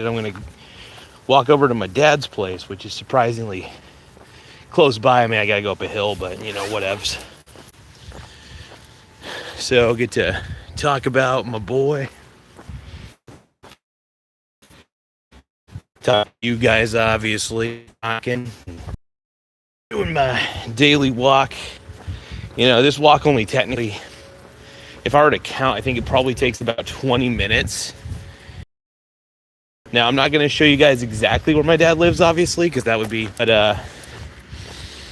I'm going to walk over to my dad's place, which is surprisingly close by. I mean, I got to go up a hill, but, you know, whatevs. So I'll get to talk about my boy. Talk to you guys, obviously. Talking, doing my daily walk. You know, this walk only technically, if I were to count, I think it probably takes about 20 minutes. Now, I'm not going to show you guys exactly where my dad lives, obviously, because that would be, but,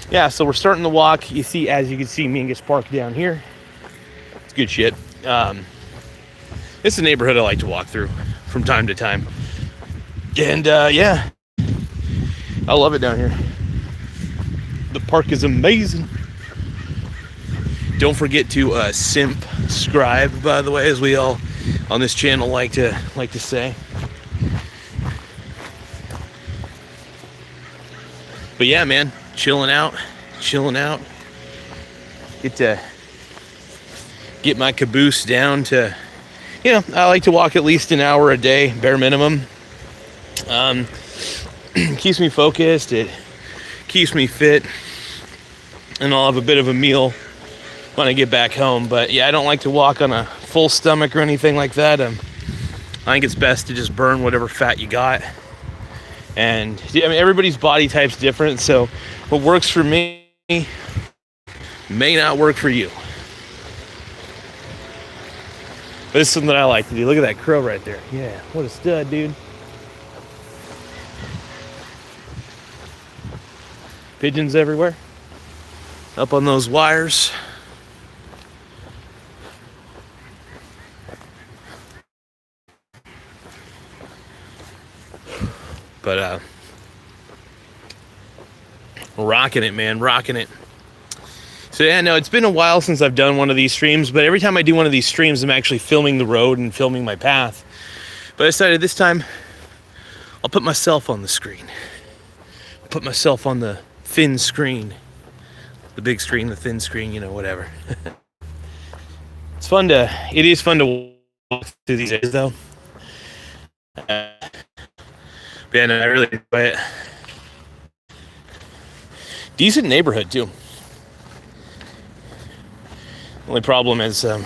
yeah, so we're starting the walk. You see, as you can see, Mingus Park down here. It's good shit. It's a neighborhood I like to walk through from time to time. And, yeah, I love it down here. The park is amazing. Don't forget to subscribe, by the way, as we all on this channel like to say. But yeah, man, chilling out. Get my caboose down to, you know, I like to walk at least an hour a day, bare minimum. Keeps me focused, it keeps me fit, and I'll have a bit of a meal when I get back home. But yeah, I don't like to walk on a full stomach or anything like that. I think it's best to just burn whatever fat you got. And I mean, everybody's body type's different, so what works for me may not work for you. But it's something I like to do. Look at that crow right there. Yeah, what a stud, dude. Pigeons everywhere. Up on those wires. But rocking it, man, rocking it. So yeah, no, it's been a while since I've done one of these streams, but every time I do one of these streams, I'm actually filming the road and filming my path. But I decided this time, I'll put myself on the screen. Put myself on the thin screen. The big screen, the thin screen, you know, whatever. It is fun to walk through these days, though. Yeah, no, I really enjoy it. Decent neighborhood, too. Only problem is the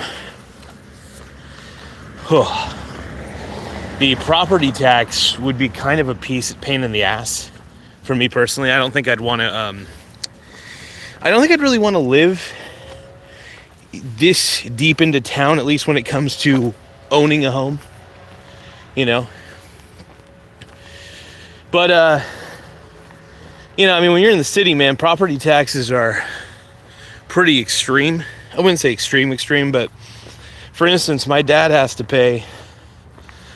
property tax would be kind of a pain in the ass for me personally. I don't think I'd want to I don't think I'd really want to live this deep into town, at least when it comes to owning a home, you know. But you know, I mean, when you're in the city, man, property taxes are pretty extreme. I wouldn't say extreme, but for instance, my dad has to pay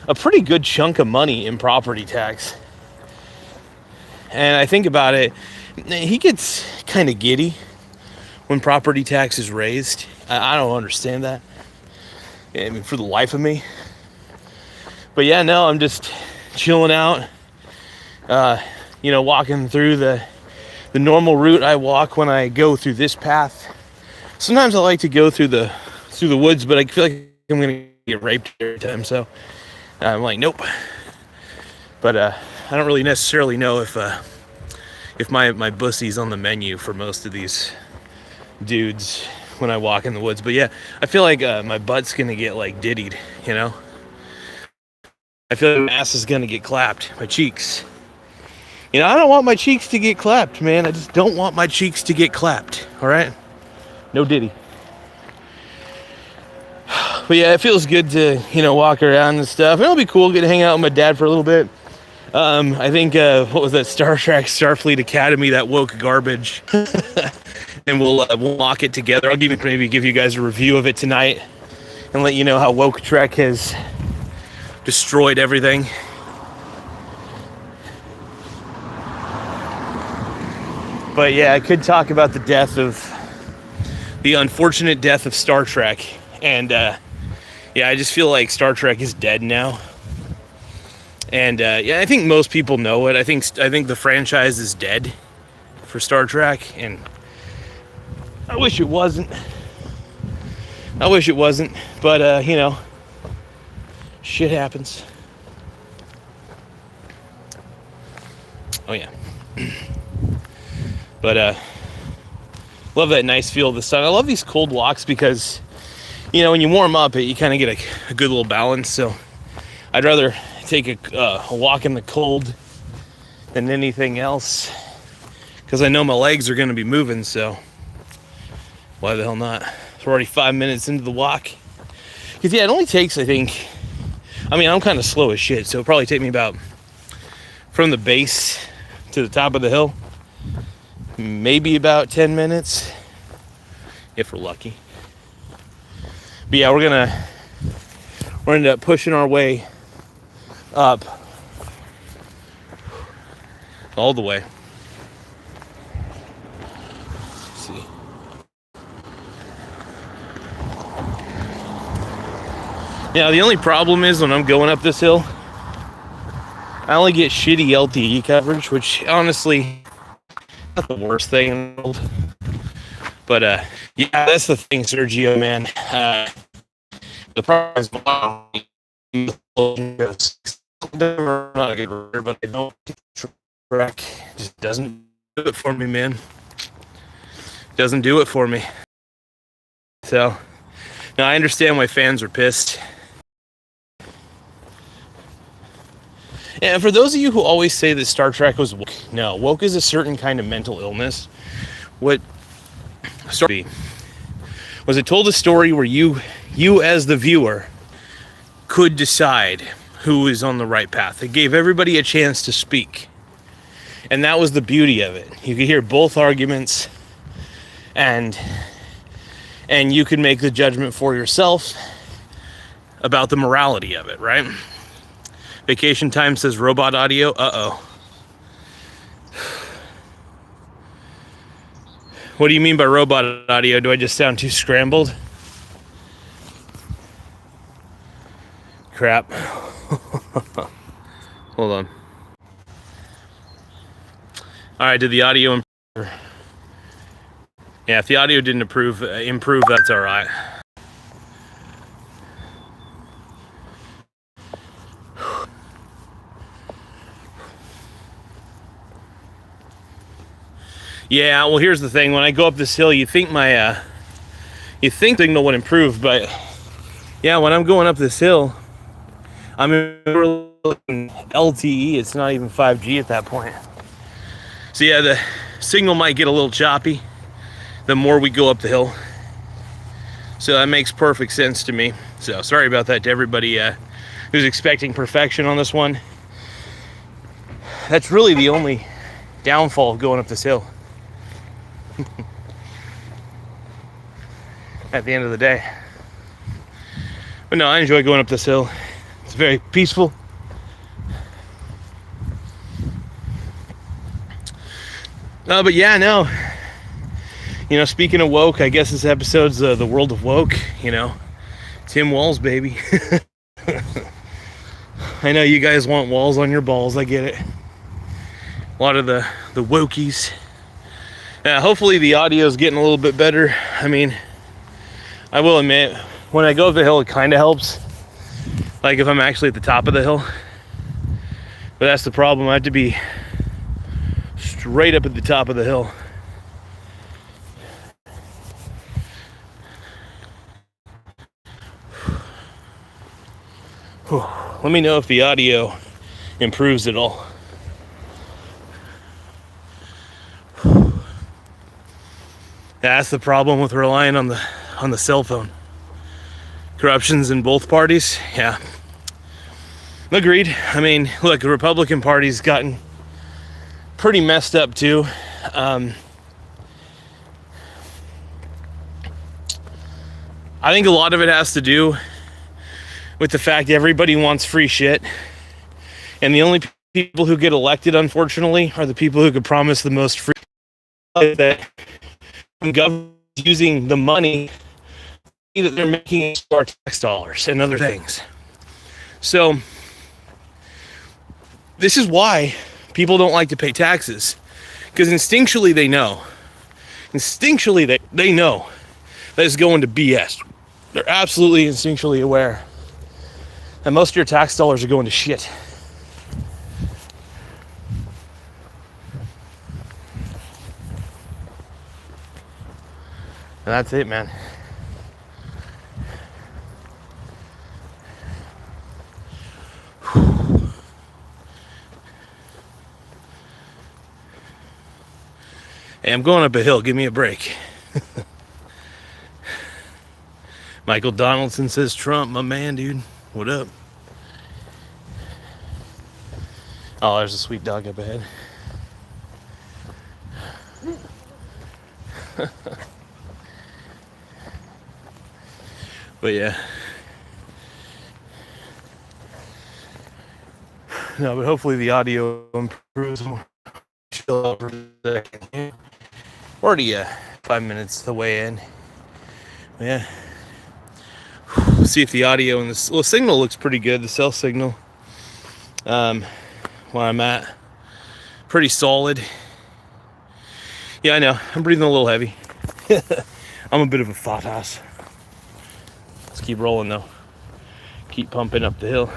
a pretty good chunk of money in property tax. And I think about it, he gets kind of giddy when property tax is raised. I don't understand that. I mean, for the life of me. But yeah, no, I'm just chilling out, you know, walking through the normal route I walk when I go through this path. Sometimes I like to go through the woods, but I feel like I'm gonna get raped every time, so I'm like, nope. But I don't really necessarily know if my pussy's on the menu for most of these dudes when I walk in the woods. But yeah, I feel like my butt's gonna get like diddied, you know. I feel like my ass is gonna get clapped, my cheeks. You know, I don't want my cheeks to get clapped, man. I just don't want my cheeks to get clapped, all right? No diddy. But yeah, it feels good to, you know, walk around and stuff. It'll be cool, get to hang out with my dad for a little bit. I think, what was that, Star Trek Starfleet Academy, that woke garbage. And we'll walk it together. I'll maybe give you guys a review of it tonight and let you know how woke Trek has destroyed everything. But yeah, I could talk about the unfortunate death of Star Trek. And yeah, I just feel like Star Trek is dead now. And yeah, I think most people know it. I think the franchise is dead for Star Trek, and I wish it wasn't. But you know, shit happens. Oh yeah. But love that nice feel of the sun. I love these cold walks because, you know, when you warm up, you kind of get a good little balance. So I'd rather take a walk in the cold than anything else, because I know my legs are going to be moving. So why the hell not? We're already 5 minutes into the walk. Because yeah, it only takes, I think, I mean, I'm kind of slow as shit, so it'll probably take me about, from the base to the top of the hill, maybe about 10 minutes, if we're lucky. But yeah, we're gonna end up pushing our way up all the way. Let's see. Now, the only problem is when I'm going up this hill, I only get shitty LTE coverage, which honestly, not the worst thing in the world. But yeah, that's the thing, Sergio, man. The problem is, I'm not a good runner, but I don't track. Just doesn't do it for me, man. Doesn't do it for me. So now I understand why fans are pissed. And for those of you who always say that Star Trek was woke, no, woke is a certain kind of mental illness. What story was it? Told a story where you as the viewer could decide who is on the right path. It gave everybody a chance to speak, and that was the beauty of it. You could hear both arguments, and you could make the judgment for yourself about the morality of it, right? Vacation Time says robot audio. Uh-oh. What do you mean by robot audio? Do I just sound too scrambled? Crap. Hold on. Alright, did the audio improve? Yeah, if the audio didn't improve, that's alright. Yeah, well, here's the thing. When I go up this hill, you think signal would improve, but yeah, when I'm going up this hill, I'm in LTE. It's not even 5G at that point. So yeah, the signal might get a little choppy the more we go up the hill. So that makes perfect sense to me. So sorry about that to everybody who's expecting perfection on this one. That's really the only downfall of going up this hill. At the end of the day. But no, I enjoy going up this hill. It's very peaceful. But yeah, no. You know, speaking of woke, I guess this episode's the world of woke. You know, Tim Walz, baby. I know you guys want walls on your balls. I get it. A lot of the wokies. Hopefully the audio is getting a little bit better. I mean, I will admit, when I go up the hill, it kind of helps. Like if I'm actually at the top of the hill. But that's the problem. I have to be straight up at the top of the hill. Let me know if the audio improves at all. That's the problem with relying on the cell phone. Corruptions in both parties, yeah. Agreed. I mean, look, the Republican Party's gotten pretty messed up too. I think a lot of it has to do with the fact everybody wants free shit, and the only people who get elected, unfortunately, are the people who could promise the most free. That government using the money that they're making into our tax dollars and other things. So this is why people don't like to pay taxes, because instinctually they know they know that it's going to BS. They're absolutely instinctually aware that most of your tax dollars are going to shit. And that's it, man. Hey, I'm going up a hill. Give me a break. Michael Donaldson says, Trump, my man, dude. What up? Oh, there's a sweet dog up ahead. But yeah. No, but hopefully the audio improves more. Chill out for a second. We're already 5 minutes the way in. Yeah. See if the audio and the signal looks pretty good. The cell signal, where I'm at, pretty solid. Yeah, I know. I'm breathing a little heavy. I'm a bit of a fat ass. Let's keep rolling though. Keep pumping up the hill.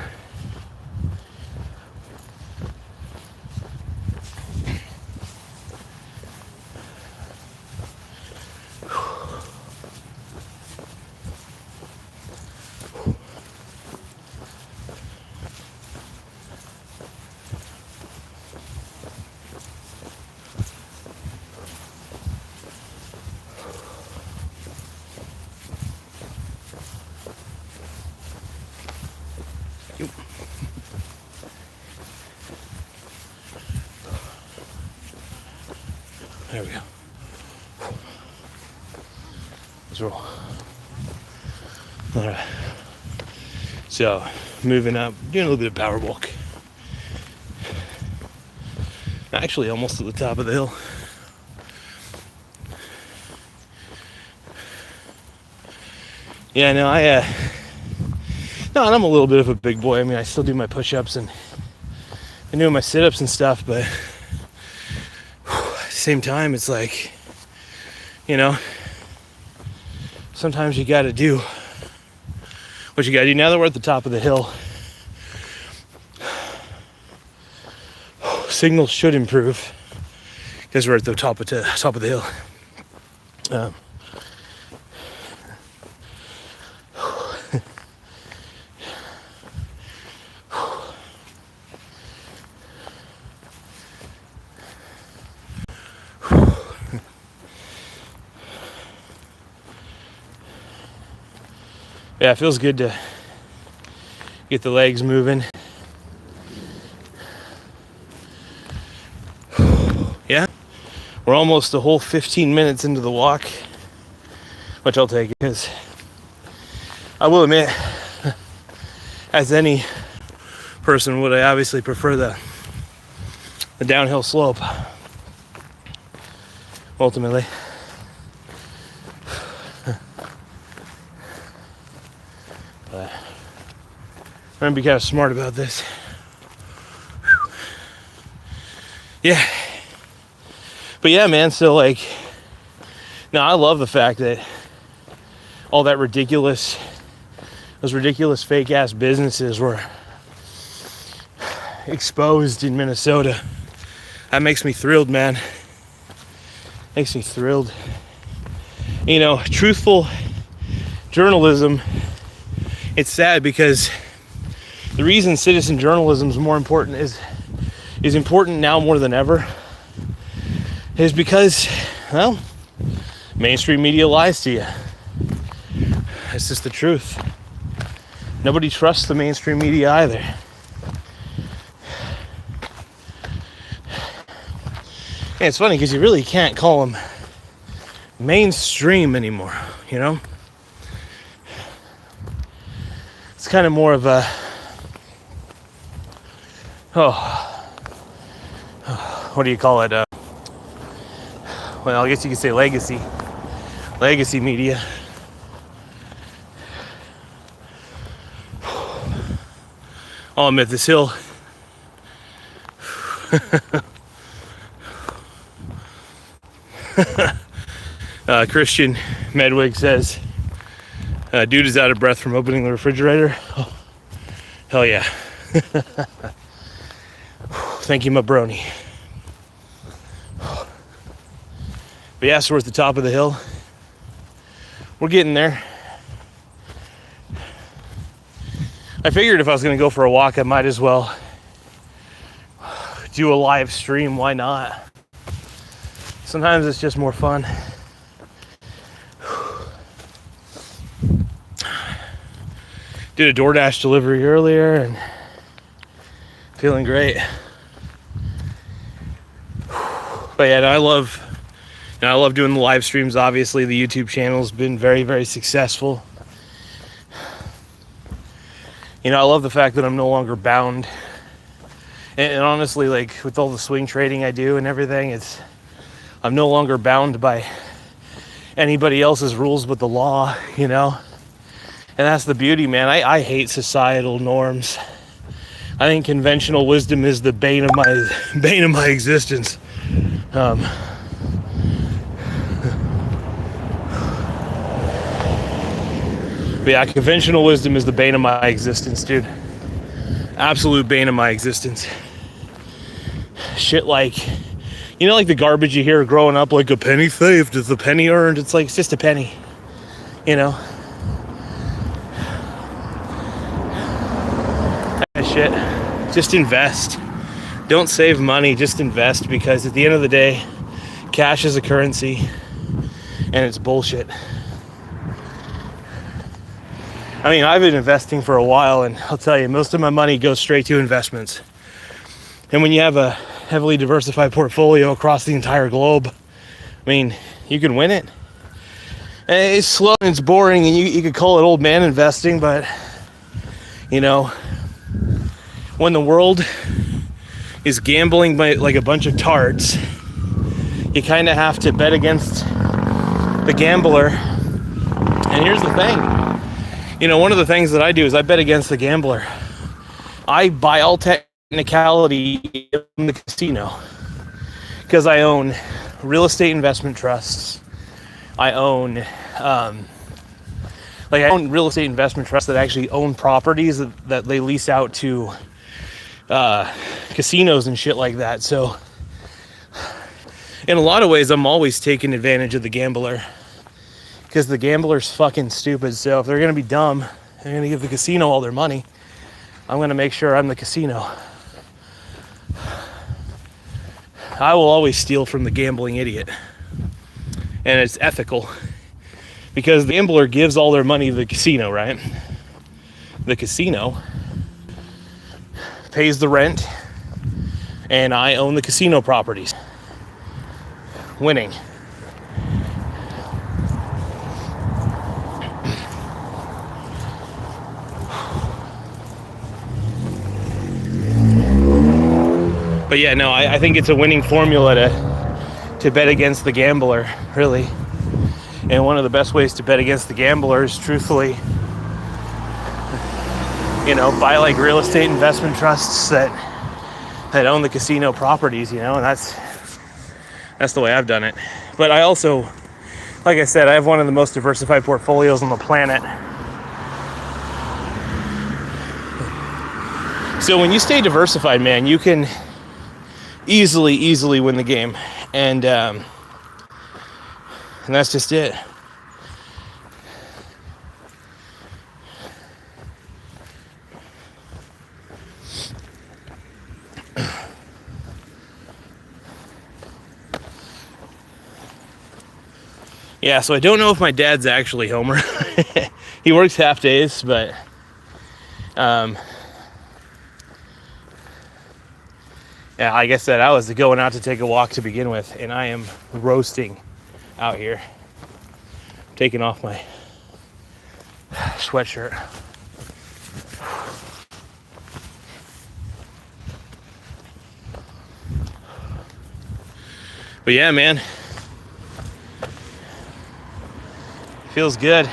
There we go. Let's roll. All right. So, moving up, doing a little bit of power walk. Actually, almost at the top of the hill. Yeah, no, and I'm a little bit of a big boy. I mean, I still do my push-ups and doing my sit-ups and stuff, but at the same time, it's like, sometimes you got to do what you got to do. Now that we're at the top of the hill, signals should improve because we're at the top of the hill. Yeah, it feels good to get the legs moving. Yeah, we're almost a whole 15 minutes into the walk, which I'll take because I will admit, as any person would, I obviously prefer the downhill slope, ultimately. But I'm gonna be kind of smart about this. Yeah. But yeah, man, so like, now I love the fact that all that those ridiculous fake ass businesses were exposed in Minnesota. That makes me thrilled, man. Makes me thrilled. Truthful journalism, it's sad because the reason citizen journalism is more important is important now more than ever is because, well, mainstream media lies to you. It's just the truth. Nobody trusts the mainstream media either. And it's funny because you really can't call them mainstream anymore, It's kind of more of a, what do you call it? Well, I guess you could say legacy media. I'll admit this hill. Christian Medwig says, dude is out of breath from opening the refrigerator. Oh, hell yeah. Thank you, my brony. But yeah, so we're at the top of the hill. we're getting there. I figured if I was going to go for a walk, I might as well do a live stream. Why not? Sometimes it's just more fun. Did a DoorDash delivery earlier and feeling great. But yeah, I love doing the live streams. Obviously, the YouTube channel's been very, very successful. You know, I love the fact that I'm no longer bound. And honestly, like with all the swing trading I do and everything, I'm no longer bound by anybody else's rules but the law, you know? And that's the beauty, man. I hate societal norms. I think conventional wisdom is the bane of my existence. But yeah, conventional wisdom is the bane of my existence, dude. Absolute bane of my existence. Shit like, you know, like the garbage you hear growing up, like a penny saved is a penny earned. It's like, it's just a penny, you know? That shit. Just invest. Don't save money, just invest, because at the end of the day, cash is a currency and it's bullshit. I mean, I've been investing for a while, and I'll tell you, most of my money goes straight to investments. And when you have a heavily diversified portfolio across the entire globe, I mean, you can win it. And it's slow and it's boring, and you could call it old man investing, but, you know, when the world is gambling by like a bunch of tarts, you kind of have to bet against the gambler. And here's the thing, you know, one of the things that I do is I bet against the gambler. I buy all technicality in the casino because I own real estate investment trusts. I own real estate investment trusts that actually own properties that they lease out to casinos and shit like that. So in a lot of ways, I'm always taking advantage of the gambler because the gambler's fucking stupid. So if they're going to be dumb, they're going to give the casino all their money. I'm going to make sure I'm the casino. I will always steal from the gambling idiot. And it's ethical because the gambler gives all their money to the casino, right? The casino pays the rent, and I own the casino properties. Winning. But yeah, no, I think it's a winning formula to bet against the gambler, really. And one of the best ways to bet against the gambler is, truthfully, you know, buy like real estate investment trusts that own the casino properties, you know, and that's the way I've done it. But I also, like I said, I have one of the most diversified portfolios on the planet. So when you stay diversified, man, you can easily win the game. And that's just it. Yeah, so I don't know if my dad's actually Homer. He works half days, but yeah, like I said, I was going out to take a walk to begin with, and I am roasting out here. Taking off my sweatshirt. But yeah, man. Feels good.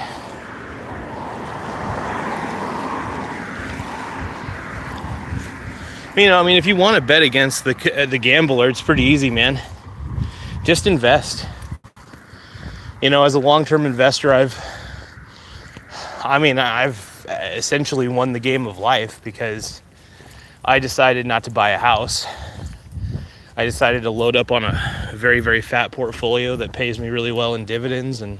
You know, I mean, if you want to bet against the gambler, it's pretty easy, man. Just invest. You know, as a long-term investor, I've essentially won the game of life because I decided not to buy a house. I decided to load up on a very, very fat portfolio that pays me really well in dividends, and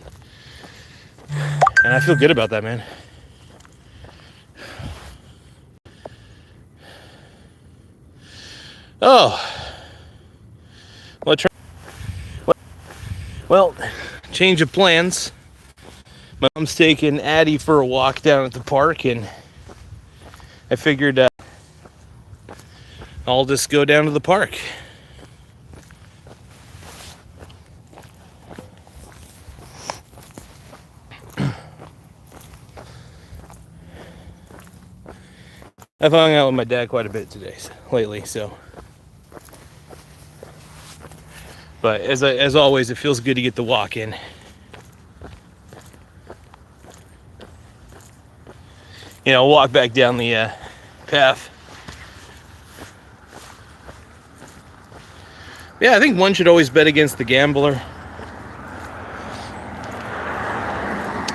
And I feel good about that, man. Oh, well, change of plans. My mom's taking Addie for a walk down at the park, and I figured I'll just go down to the park. I've hung out with my dad quite a bit lately, so. But as always, it feels good to get the walk in. You know, walk back down the path. Yeah, I think one should always bet against the gambler.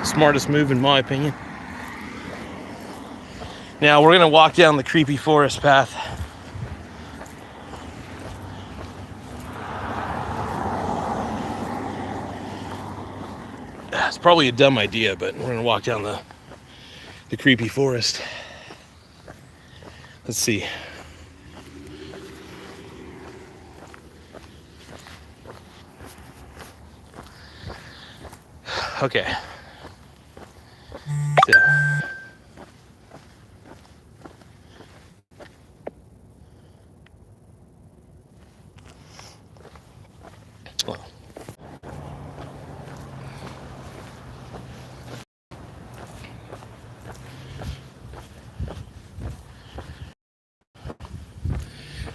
Smartest move in my opinion. Now we're gonna walk down the creepy forest path. It's probably a dumb idea, but we're gonna walk down the creepy forest. Let's see. Okay. So. Well.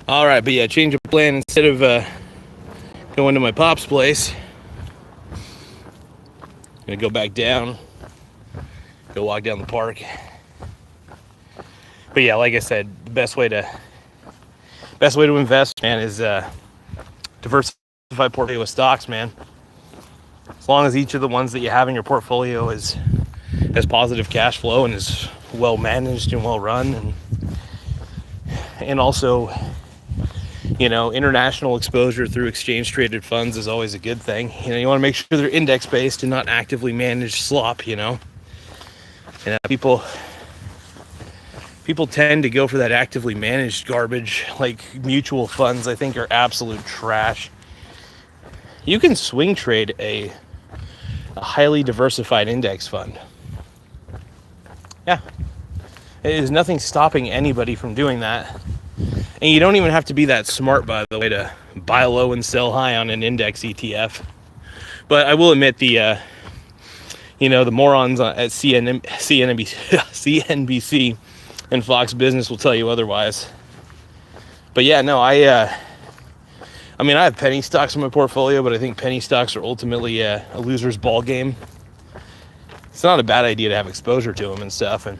All right, but yeah, change of plan. Instead of going to my pop's place, I'm gonna go back down, go walk down the park. But yeah, like I said, the best way to invest, man, is diversify portfolio with stocks, man. As long as each of the ones that you have in your portfolio has positive cash flow and is well managed and well run, and also, you know, international exposure through exchange traded funds is always a good thing. You know, you want to make sure they're index based and not actively managed slop, you know. And people tend to go for that actively managed garbage, like mutual funds. I think are absolute trash. You can swing trade a highly diversified index fund. Yeah. There's nothing stopping anybody from doing that. And you don't even have to be that smart, by the way, to buy low and sell high on an index ETF. But I will admit the morons at CNBC and Fox Business will tell you otherwise. But yeah, no, I have penny stocks in my portfolio, but I think penny stocks are ultimately a loser's ball game. It's not a bad idea to have exposure to them and stuff. And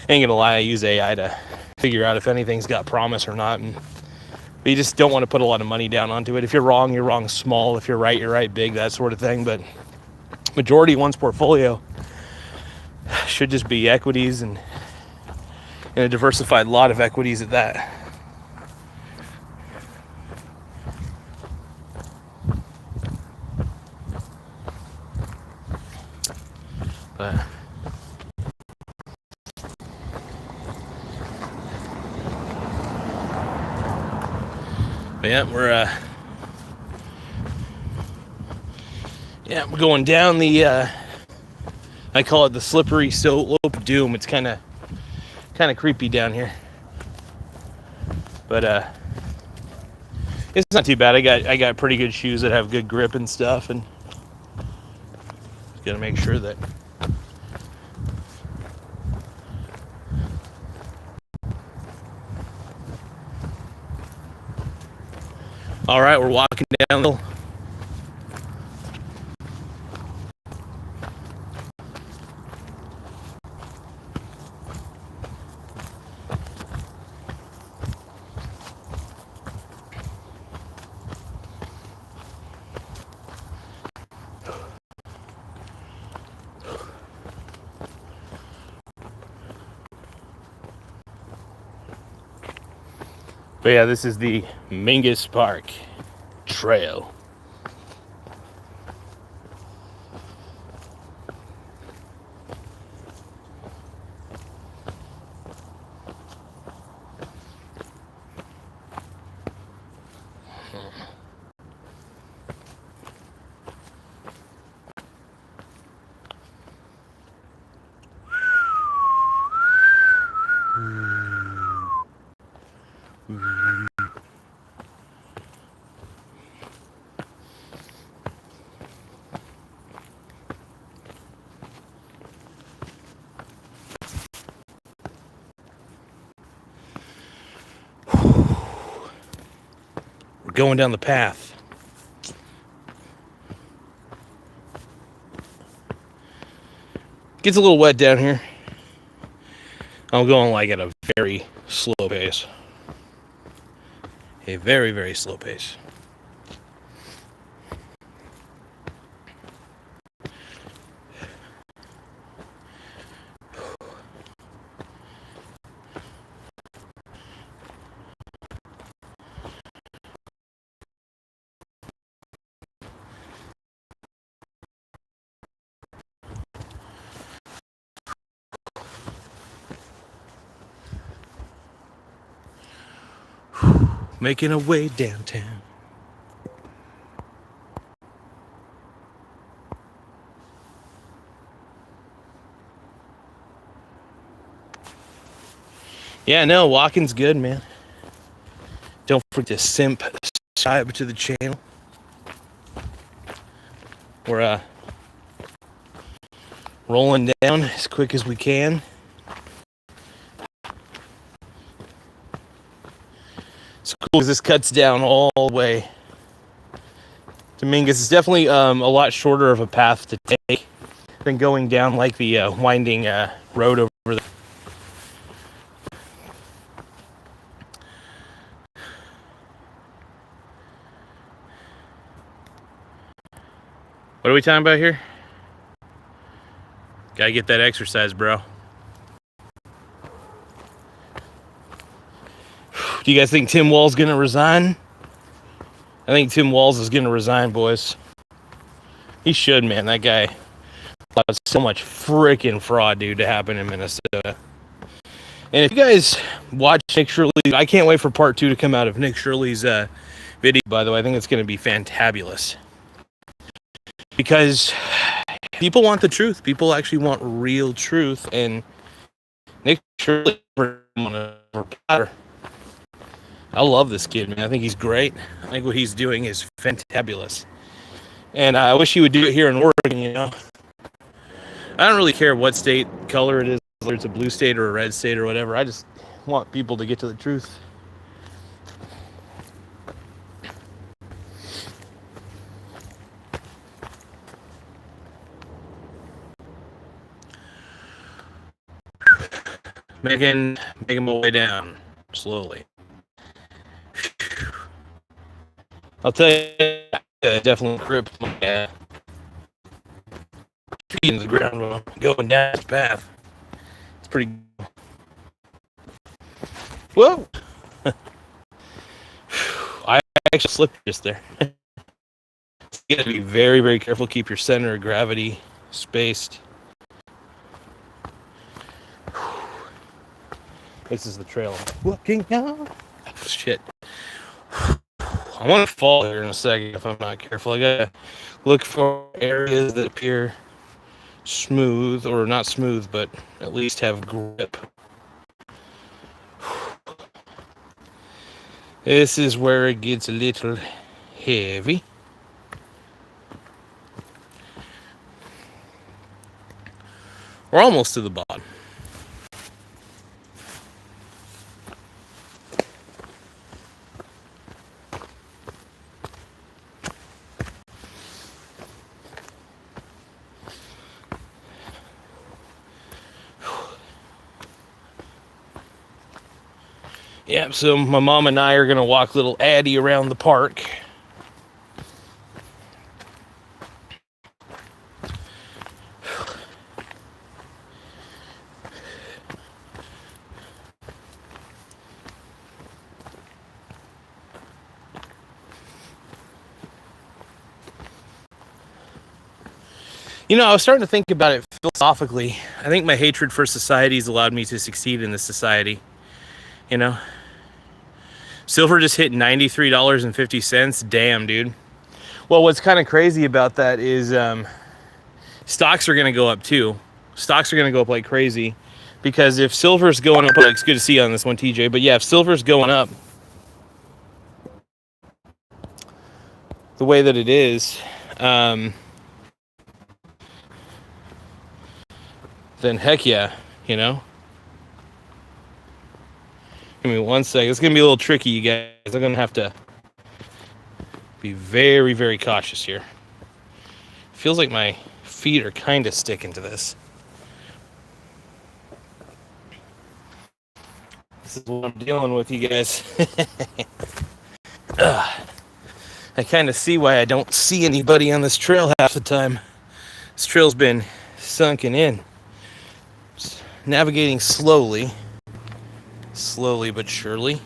I ain't gonna lie, I use AI to figure out if anything's got promise or not. But you just don't want to put a lot of money down onto it. If you're wrong small. If you're right big, that sort of thing. But majority of one's portfolio should just be equities and a diversified lot of equities at that. But yeah, we're going down the I call it the slippery slope of doom. It's kind of creepy down here, but it's not too bad. I got pretty good shoes that have good grip and stuff, and gotta make sure that all right, we're walking down the hill. But yeah, this is the Mingus Park Trail. We're going down the path. Gets a little wet down here. I'm going like at a very slow pace. A very, very slow pace. Making our way downtown. Yeah, no, walking's good, man. Don't forget to subscribe to the channel. We're rolling down as quick as we can. It's cool because this cuts down all the way to Mingus. It's definitely a lot shorter of a path to take than going down like the winding road over there. What are we talking about here? Gotta get that exercise, bro. Do you guys think Tim Walz is gonna resign? I think Tim Walz is gonna resign, boys. He should, man. That guy allowed so much freaking fraud, dude, to happen in Minnesota. And if you guys watch Nick Shirley, I can't wait for part 2 to come out of Nick Shirley's video, by the way. I think it's gonna be fantabulous. Because people want the truth. People actually want real truth, and Nick Shirley on a platter. I love this kid, man. I think he's great. I think what he's doing is fantabulous. And I wish he would do it here in Oregon, you know. I don't really care what state color it is, whether it's a blue state or a red state or whatever. I just want people to get to the truth. Making my way down slowly. I'll tell you, I definitely grip my feet in the ground while I'm going down this path. It's pretty. Whoa! I actually slipped just there. You gotta be very, very careful. Keep your center of gravity spaced. This is the trail I'm walking on. Oh, shit. I want to fall here in a second if I'm not careful. I gotta look for areas that appear smooth, or not smooth, but at least have grip. This is where it gets a little heavy. We're almost to the bottom. Yeah, so my mom and I are going to walk little Addie around the park. You know, I was starting to think about it philosophically. I think my hatred for society has allowed me to succeed in this society. You know? Silver just hit $93.50. Damn, dude. Well, what's kind of crazy about that is stocks are going to go up too. Stocks are going to go up like crazy, because if silver's going up, it's good to see you on this one, TJ. But yeah, if silver's going up the way that it is, then heck yeah, you know. Give me 1 second. It's going to be a little tricky, you guys. I'm going to have to be very, very cautious here. Feels like my feet are kind of sticking to this. This is what I'm dealing with, you guys. I kind of see why I don't see anybody on this trail half the time. This trail's been sunken in. Just navigating slowly but surely.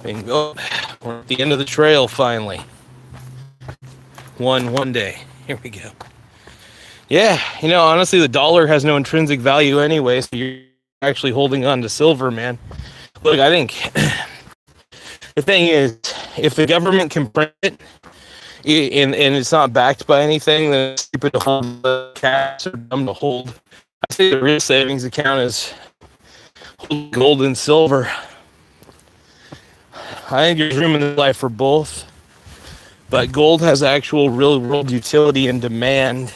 Bingo. We're at the end of the trail finally. One day. Here we go. Yeah, you know, honestly, the dollar has no intrinsic value anyway, so you're actually holding on to silver, man. Look, I think the thing is, if the government can print it and it's not backed by anything, then it's stupid to hold the cash or dumb to hold. I say the real savings account is gold and silver. I think there's room in this life for both, but gold has actual real world utility and demand.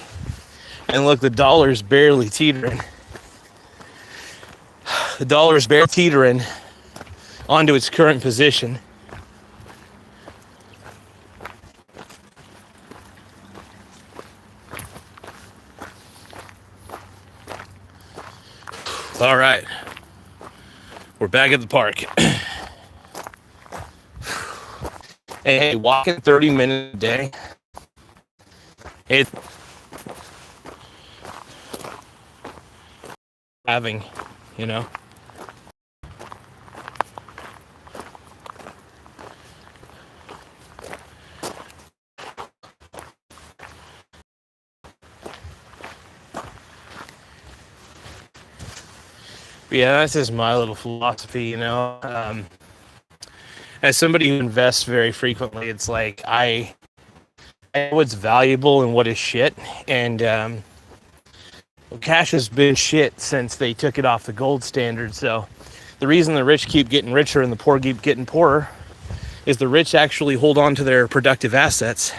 And look, the dollar's barely teetering. The dollar's barely teetering onto its current position. All right, we're back at the park. Hey, walking 30 minutes a day, it's having, you know. But yeah, that's just my little philosophy, you know. As somebody who invests very frequently, it's like I know what's valuable and what is shit. And cash has been shit since they took it off the gold standard. So the reason the rich keep getting richer and the poor keep getting poorer is the rich actually hold on to their productive assets,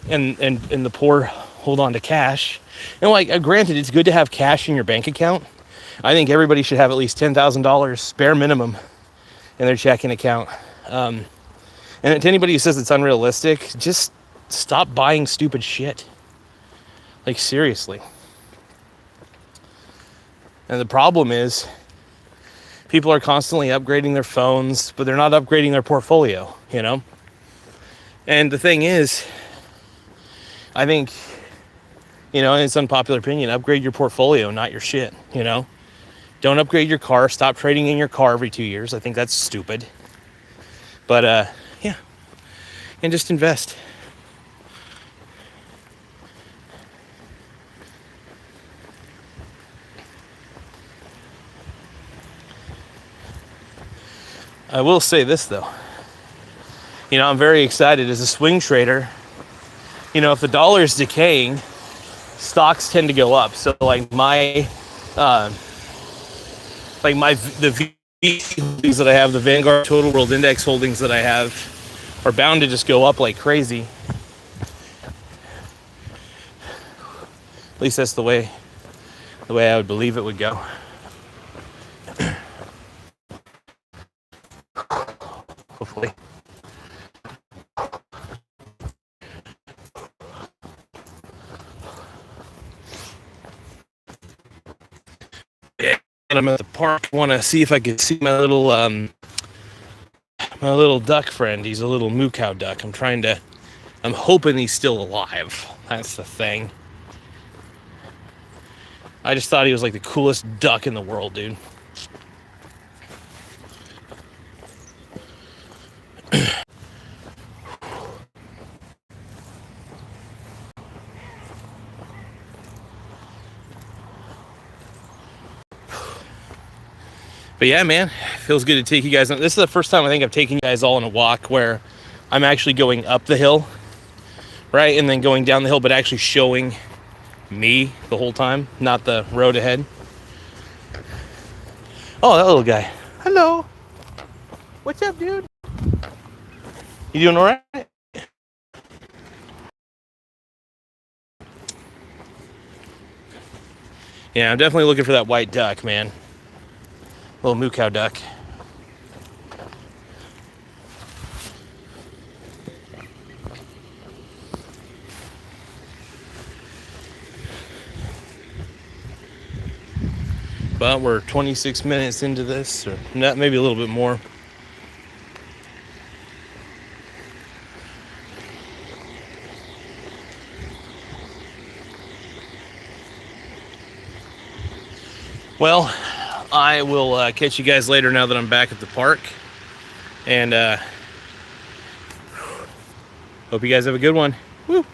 and the poor hold on to cash. And like, granted, it's good to have cash in your bank account. I think everybody should have at least $10,000 bare minimum in their checking account. And to anybody who says it's unrealistic, just stop buying stupid shit. Like, seriously. And the problem is, people are constantly upgrading their phones, but they're not upgrading their portfolio, you know? And the thing is, I think, you know, it's unpopular opinion, upgrade your portfolio, not your shit, you know? Don't upgrade your car. Stop trading in your car every 2 years. I think that's stupid. But, yeah. And just invest. I will say this, though. You know, I'm very excited as a swing trader. You know, if the dollar is decaying, stocks tend to go up. So, like, the VT holdings that I have, the Vanguard Total World Index holdings that I have, are bound to just go up like crazy. At least that's the way I would believe it would go. Hopefully. I'm at the park. Want to see if I can see my little duck friend. He's a little moo cow duck. I'm hoping he's still alive. That's the thing. I just thought he was like the coolest duck in the world, dude. But yeah, man, feels good to take you guys on. This is the first time I think I've taken you guys all on a walk where I'm actually going up the hill, right? And then going down the hill, but actually showing me the whole time, not the road ahead. Oh, that little guy. Hello. What's up, dude? You doing all right? Yeah, I'm definitely looking for that white duck, man. Little moo cow duck. But we're 26 minutes into this, or not, maybe a little bit more. Well, I will catch you guys later now that I'm back at the park. And hope you guys have a good one. Woo!